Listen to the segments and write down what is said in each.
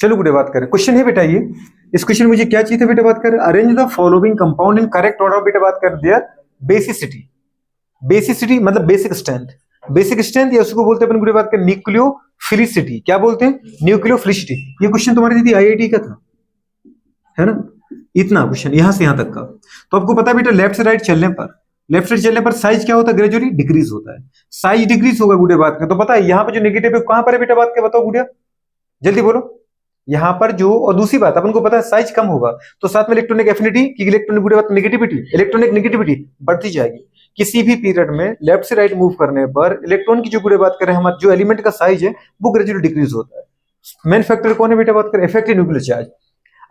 चलो गुडे बात करें, क्वेश्चन है बेटा ये। इस क्वेश्चन में मुझे क्या चाहिए था बेटा बात करें, arrange the following compound in correct order बेटा बात कर देयर बेसिसिटी। बेसिसिटी मतलब बेसिक स्ट्रेंथ, बेसिक स्ट्रेंथ या उसको बोलते हैं अपन गुडे बात करें न्यूक्लियोफिलिसिटी। क्या बोलते हैं? न्यूक्लियोफिलिसिटी। ये क्वेश्चन तुम्हारी दीदी आईआईटी का था, है ना? इतना क्वेश्चन यहां से यहां तक का। तो आपको पता है बेटा लेफ्ट से राइट चलने पर, लेफ्ट साइड चलने पर साइज क्या होता है? ग्रेजुअली डिक्रीज होता है। साइज डिक्रीज होगा गुडे बात का, तो पता है यहाँ पे जो नेगेटिव है कहां पर है बेटा बात का, बताओ गुडिया जल्दी बोलो। यहाँ पर जो, और दूसरी बात अपन को पता है साइज कम होगा तो साथ में इलेक्ट्रॉनिक एफिनिटी की इलेक्ट्रॉनिक गुडे बात नेगेटिविटी, इलेक्ट्रॉनिक नेगेटिविटी बढ़ती जाएगी। किसी भी पीरियड में लेफ्ट से राइट मूव करने पर इलेक्ट्रॉन की जो गुडे बात करें हमारे जो एलिमेंट का साइज है वो ग्रेजुअली डिक्रीज होता है। मेन फैक्टर कौन है बेटा बात करें? Effective nuclear charge.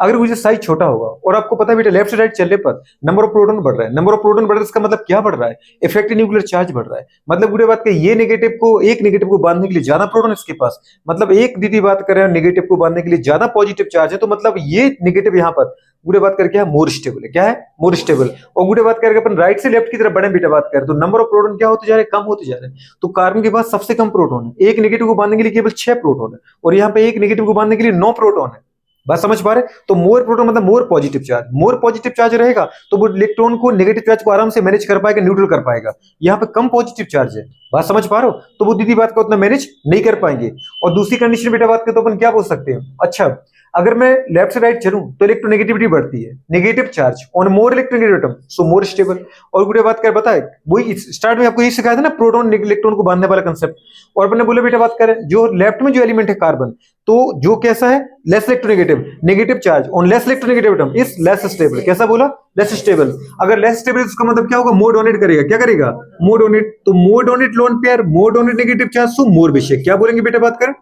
अगर मुझे साइज छोटा होगा और आपको पता है बेटा लेफ्ट से राइट चलने पर नंबर ऑफ प्रोटॉन बढ़ रहा है, नंबर ऑफ प्रोटॉन बढ़ रहा है, इसका मतलब क्या बढ़ रहा है? इफेक्टिव न्यूक्लियर चार्ज बढ़ रहा है। मतलब बुरे बात करें ये नेगेटिव को, एक नेगेटिव को बांधने के लिए ज्यादा प्रोटॉन इसके पास, मतलब एक दीदी बात करें नेगेटिव को बांधने के लिए ज्यादा पॉजिटिव चार्ज है, तो मतलब ये नेगेटिव यहाँ पर गुडे बात करके क्या है? मोर स्टेबल है। क्या है? More stable. और गुडे बात करके अपन राइट से लेफ्ट की तरफ बढ़े बेटा बात करें तो नंबर ऑफ प्रोटॉन क्या होते जा रहे हैं? कम होते जा रहे हैं। तो कार्बन के पास सबसे कम प्रोटॉन है, एक नेगेटिव को बांधने के लिए केवल 6 प्रोटॉन है, और यहाँ पे एक नेगेटिव को बांधने के लिए 9 प्रोटॉन है। बात समझ पा रहे? तो मोर प्रोटॉन मतलब more positive charge, more positive charge रहेगा तो वो इलेक्ट्रॉन को, नेगेटिव चार्ज को आराम से मैनेज कर पाएगा, न्यूट्रल कर पाएगा। यहाँ पे कम पॉजिटिव चार्ज है, बात समझ पा रहे हो? तो वो दीदी बात को उतना मैनेज नहीं कर पाएंगे। और दूसरी कंडीशन बेटा बात करें तो अपन क्या बोल सकते हैं, अच्छा अगर मैं लेफ्ट से राइट चलूं तो इलेक्ट्रोनेगेटिविटी बढ़ती है, negative charge on more electronegative atom so more stable. और गुडे बात कर बताए वही स्टार्ट में आपको यही सिखाया था ना, प्रोटॉन इलेक्ट्रॉन को बांधने वाला कंसेप्ट। और मैंने बोला बेटा बात करें जो लेफ्ट में जो एलिमेंट है कार्बन, तो जो कैसा है? Less electronegative, negative charge on less electronegative atom is less stable. कैसा बोला? Less stable. अगर लेस स्टेबल इसका मतलब क्या होगा? मोर डोनेट करेगा। क्या करेगा? More donate. तो more donate lone pair, more donate negative charge so more basic. क्या बोलेंगे बेटा बात करें?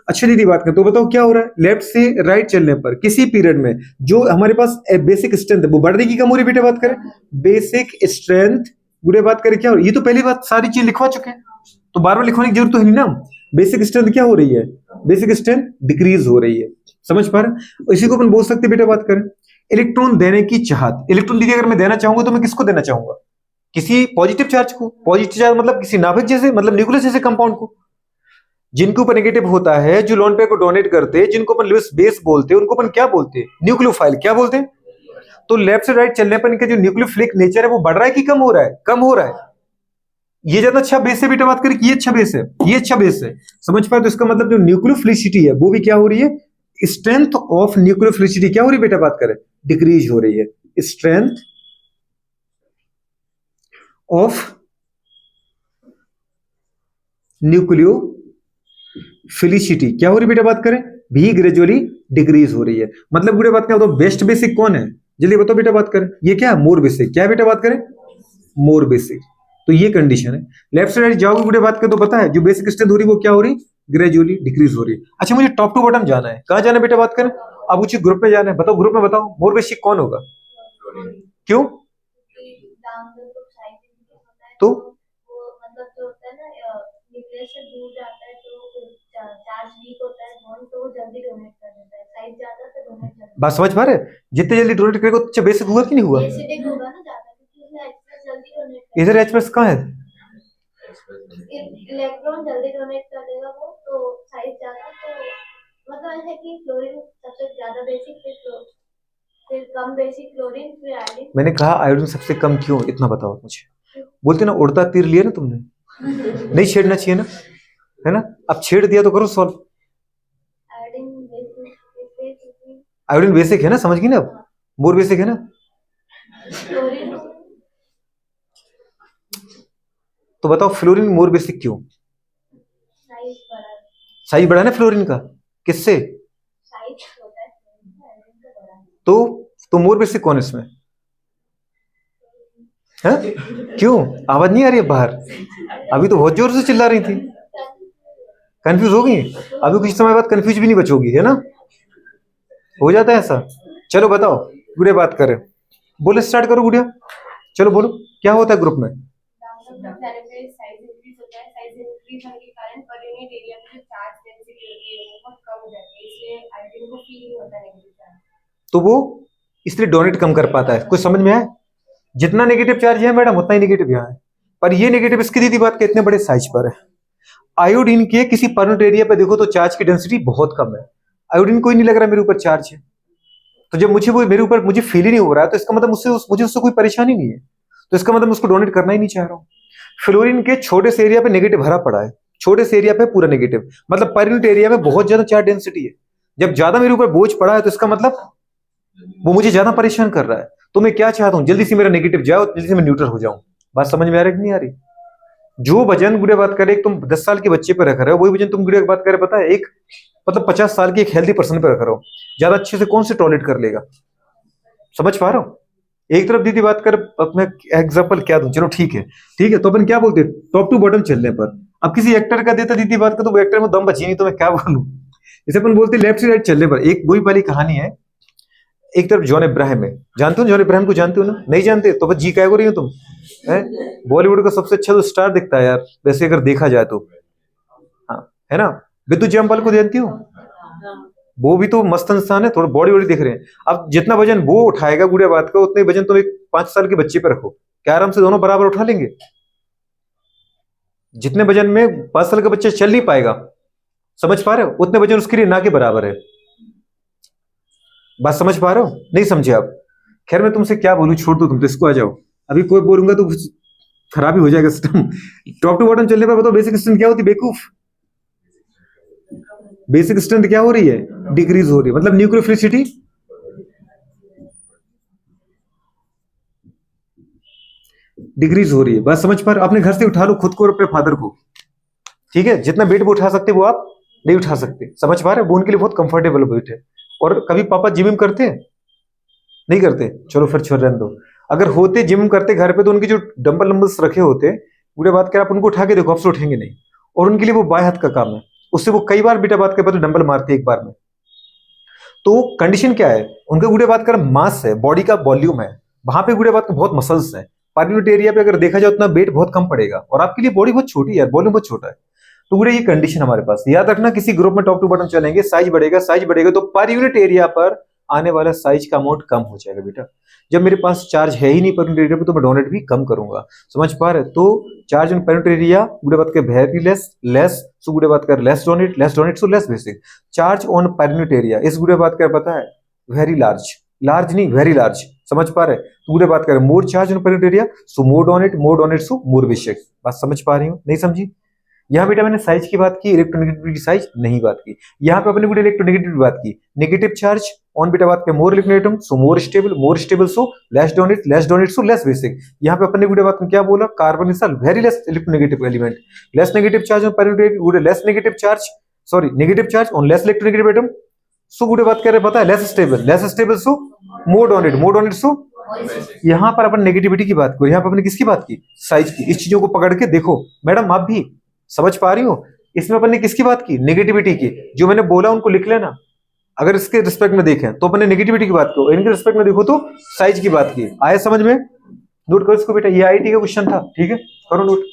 अच्छा दीदी बात करें तो बताओ क्या हो रहा है? लेफ्ट से राइट चलने पर किसी पीरियड में जो हमारे पास बेसिक स्ट्रेंथ है वो बढ़ने की कम हो रही है बेटा बात करें, बेसिक स्ट्रेंथ गुडे बात करें क्या हो रही है? ये तो पहली बात सारी चीज लिखवा चुके हैं तो बार बार लिखवाने की जरूरत तो है नहीं ना। बेसिक स्ट्रेंथ क्या हो रही है? बेसिक स्ट्रेंथ डिक्रीज हो रही है। समझ पा रहे? इसी को अपन बोल सकते बेटा बात करें इलेक्ट्रॉन देने की चाहत। इलेक्ट्रॉन दीदी अगर मैं देना चाहूंगा तो मैं किसको देना चाहूंगा? किसी पॉजिटिव चार्ज को। पॉजिटिव चार्ज मतलब किसी नाभिक जैसे, मतलब न्यूक्लियस जैसे कंपाउंड को। जिनके ऊपर नेगेटिव होता है, जो लोन पेयर को डोनेट करते हैं, जिनको अपन लुईस बेस बोलते हैं, उनको अपन क्या बोलते हैं? न्यूक्लियोफाइल। क्या बोलते हैं? तो लेफ्ट से राइट चलने पर इनका जो न्यूक्लियोफिलिक नेचर है वो बढ़ रहा है कि कम हो रहा है? कम हो रहा है। ये ज्यादा अच्छा बेस है बेटा बात करें कि ये अच्छा बेस है? ये अच्छा बेस है। समझ पाए? तो इसका मतलब जो न्यूक्लियोफिलिसिटी है वो भी क्या हो रही है? स्ट्रेंथ ऑफ न्यूक्लियोफिलिसिटी क्या हो रही है बेटा बात करें? डिक्रीज हो रही है। स्ट्रेंथ ऑफ न्यूक्लियोफिलिसिटी क्या हो रही बेटा बात करें? भी ग्रेजुअली डिक्रीज हो रही है। मतलब बुरे बात क्या होता है? बेस्ट बेसिक कौन है? जल्दी बताओ बेटा बात करें। ये क्या है? मोर बेसिक। क्या है बेटा बात करें? मोर बेसिक। तो ये कंडीशन है। लेफ्ट से राइट जाओगे बुरे बात करें तो पता है जो बेसिक स्ट्रेंथ हो रही है वो क्या हो रही? ग्रेजुअली डिक्रीज हो रही है। अच्छा मुझे टॉप टू बॉटम जाना है, कहां जाना है बेटा बात करें? अब उसी ग्रुप में जाना है। बताओ ग्रुप में बताओ मोर बेसिक कौन होगा? क्यों? तो बात समझ पा रहे? जितने जल्दी डोनेट करेगा उतना बेसिक हुआ कि नहीं हुआ? इधर एच प्लस कहाँ है? इलेक्ट्रॉन जल्दी डोनेट करेगा वो तो साइज ज्यादा, तो मतलब ऐसा कि क्लोरीन सबसे ज्यादा बेसिक, फिर कम बेसिक क्लोरीन, फिर आयोडीन। मैंने कहा आयोडीन सबसे कम क्यों? इतना बताओ मुझे। बोलते ना उड़ता तीर लिया ना तुमने, नहीं छेड़ना चाहिए ना, है ना? अब छेड़ दिया तो करो सॉल्व। आयोडीन बेसिक है ना, समझ गई ना? अब मोर बेसिक है ना? तो बताओ फ्लोरीन मोर बेसिक क्यों? साइज बढ़ा ना फ्लोरीन का। किससे? तो मोर बेसिक कौन है इसमें? है? क्यों आवाज नहीं आ रही है बाहर? अभी तो बहुत जोर से चिल्ला रही थी। कंफ्यूज हो गई? अभी कुछ समय बाद कंफ्यूज भी नहीं बचोगी, है ना? हो जाता है ऐसा। चलो बताओ गुड़िया बात करें, बोले स्टार्ट करो गुड़िया। चलो बोलो क्या होता है ग्रुप में? तो वो इसलिए डोनेट कम कर पाता है। कुछ समझ में आया? जितना नेगेटिव चार्ज है मैडम उतना ही नेगेटिव यहाँ है, पर ये नेगेटिव इसकी दीदी बात के इतने बड़े साइज पर है। आयोडीन के किसी परमानेंट एरिया पे देखो तो चार्ज की डेंसिटी बहुत कम है। आयोडीन कोई नहीं लग रहा मेरे ऊपर चार्ज है, तो जब मुझे वो मेरे ऊपर मुझे फील ही नहीं हो रहा है, तो इसका मतलब मुझे उससे कोई परेशानी नहीं है, तो इसका मतलब उसको डोनेट करना ही नहीं चाह रहा हूँ। फ्लोरीन के छोटे से एरिया पे नेगेटिव भरा पड़ा है, छोटे से एरिया पे पूरा नेगेटिव, मतलब पर यूनिट एरिया में बहुत ज्यादा चार्ज डेंसिटी है। जब ज्यादा मेरे ऊपर बोझ पड़ा है तो इसका मतलब वो मुझे ज्यादा परेशान कर रहा है। तो मैं क्या चाहता हूँ, जल्दी से मेरा नेगेटिव जाओ, जल्दी से मैं न्यूट्रल हो जाऊं। बात समझ में आ रही कि नहीं आ रही? जो वजन गुड़े बात करे, एक तुम 10 साल के बच्चे पे रख रहे हो, वही वजन तुम गुड़े बात करे पता है एक मतलब 50 साल के एक हेल्दी पर्सन पे रख रहे हो, ज्यादा अच्छे से कौन से टॉलरेट कर लेगा? समझ पा रहा हूँ? एक तरफ दीदी बात कर, अब मैं एग्जाम्पल क्या दूं, चलो ठीक है, ठीक है, तो अपन क्या बोलते हैं टॉप टू बॉटम चलने पर। अब किसी एक्टर का देता दीदी बात कर, तो वो एक्टर में दम बची नहीं, तो मैं क्या बोलूं। जैसे अपन बोलते लेफ्ट से राइट चलने पर, एक वही वाली कहानी है। एक तरफ जॉन इब्राहिम है, जानते हो जॉन इब्राहिम को? जानते हो ना? नहीं जानते तो बस जी क्या हो रही हो तुम है? बॉलीवुड का सबसे अच्छा तो स्टार दिखता है यार, वैसे अगर देखा जाए तो। हाँ, है ना? बिद्दू जामवाल को जानती हो? वो भी तो मस्त इंसान है, थोड़ा बॉडी वॉडी दिख रहे हैं। अब जितना वजन वो उठाएगा गुड़िया बात का, उतने वजन तुम एक 5 साल के बच्चे पे रखो, क्या आराम से दोनों बराबर उठा लेंगे? जितने वजन में 5 साल का बच्चा चल नहीं पाएगा, समझ पा रहे हो, उतने वजन उसके लिए ना के बराबर है। बात समझ पा रहे हो? नहीं समझे आप? खैर मैं तुमसे क्या बोलूं, छोड़ दो, तुम तो इसको आ जाओ। अभी कोई बोलूंगा तो खराब ही हो जाएगा सिस्टम। टॉप टू बॉटम चलने पर बताओ बेसिक स्ट्रेंथ क्या होती है बेवकूफ? बेसिक स्ट्रेंथ क्या हो रही है? डिक्रीज हो रही है, मतलब न्यूक्लियोफिलिसिटी डिक्रीज हो रही है। बात समझ पा रहे हो? अपने घर से उठा लो खुद को और अपने फादर को, ठीक है? जितना वेट वो उठा सकते वो आप नहीं उठा सकते, समझ पा रहे हो? वो उनके लिए बहुत कंफर्टेबल वेट है। और कभी पापा जिम विम करते हैं? नहीं करते, चलो फिर छोड़ रहने दो। अगर होते जिम करते घर पे, तो उनके जो डंबल नंबल्स रखे होते, बुढ़े बात कर आप उनको उठा के देखो, आपसे उठेंगे नहीं। और उनके लिए वो बाएं हाथ का काम है, उससे वो कई बार बेटा बात कर डंबल मारते हैं एक बार में। तो कंडीशन क्या है उनके? गुड़े बात कर मास है, बॉडी का वॉल्यूम है, वहां पे गुड़े बात कर बहुत मसल्स है। पर यूनिट एरिया पे अगर देखा जाए उतना वेट बहुत कम पड़ेगा, और आपके लिए बॉडी बहुत छोटी है, वॉल्यूम बहुत छोटा है। तो गुड़े ये कंडीशन हमारे पास याद रखना, किसी ग्रुप में टॉप टू बॉटम चलेंगे, साइज बढ़ेगा तो पर यूनिट एरिया पर आने वाला साइज का अमाउंट कम हो जाएगा बेटा। जब मेरे पास चार्ज है ही नहीं पर यूनिट एरिया पे, तो मैं डोनेट भी कम करूंगा। समझ पा रहे? तो charge on per unit area गुड़े बात कर वेरी लेस, सो गुड़े बात कर less donate so less basic. Charge on per unit area इस गुड़े बात कर पता है वेरी लार्ज, लार्ज नहीं वेरी लार्ज। समझ पा रहे? तो गुड़े बात कर मोर charge on per unit area so more donate so more basic. बात समझ पा रही हूँ? नहीं समझी? यहाँ बेटा मैंने साइज की बात की, इलेक्ट्रोनेगेटिविटी साइज नहीं बात की। यहाँ पे अपने बेटा इलेक्ट्रोनेगेटिविटी बात की, नेगेटिव चार्ज ऑन बेटा बात करें more electronegative so more stable so less donate so less basic. यहाँ पे अपने बेटा बात में क्या बोला? Carbon is very less electronegative element, less negative charge on पर less negative charge, sorry negative charge on less electronegative atom. So गुड़े बात कर रहे पता है less stable so more donate so. यहाँ पर अपन नेगेटिविटी की बात करो, यहाँ पर अपने किसकी बात की? साइज की। इस चीजों को पकड़ के देखो मैडम, आप भी समझ पा रही हो? इसमें अपन ने किसकी बात की? नेगेटिविटी की। जो मैंने बोला उनको लिख लेना, अगर इसके रिस्पेक्ट में देखें तो अपन ने नेगेटिविटी की बात करो, इनके रिस्पेक्ट में देखो तो साइज की बात की। आया समझ में? नोट करो इसको बेटा, ये आईटी का क्वेश्चन था, ठीक है? करो नोट।